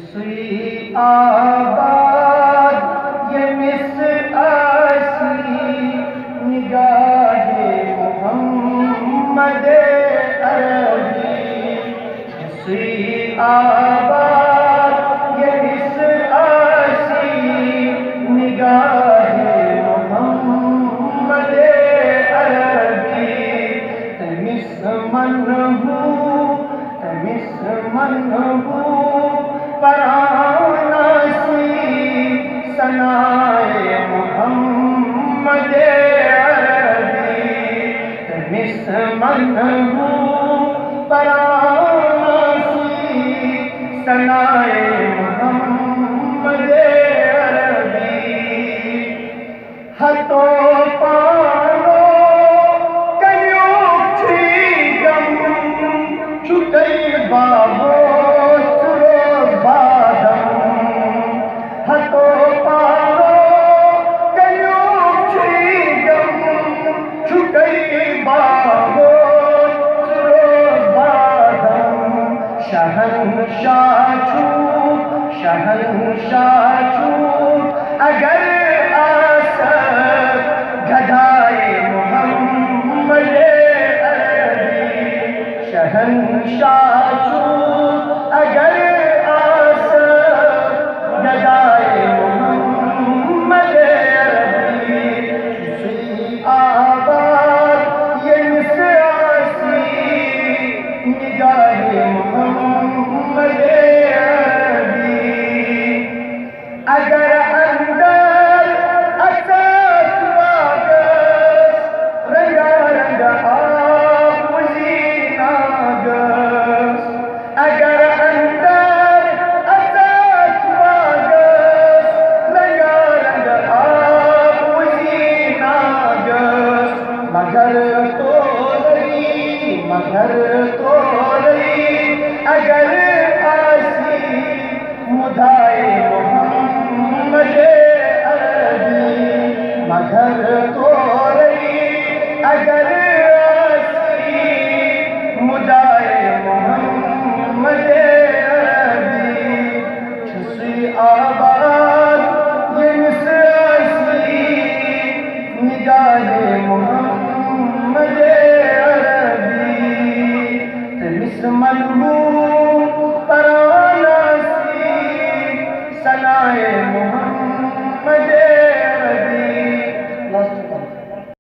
سوی آباد یہ مصر اصلی نگاہ محمد عربی سوی آباد یہ مصر اصلی نگاہ محمد عربی تمس من ہو پرانسی ثنائے محمد عربی تمس من ہو پرانسی ثنائے محمد عربی ہتھوں پانوں کنیوں چھیگم چھٹئی بابو شہنشاہ چھوٹ اگر آسر گدھائے محمد عربی شہنشاہ چھوٹ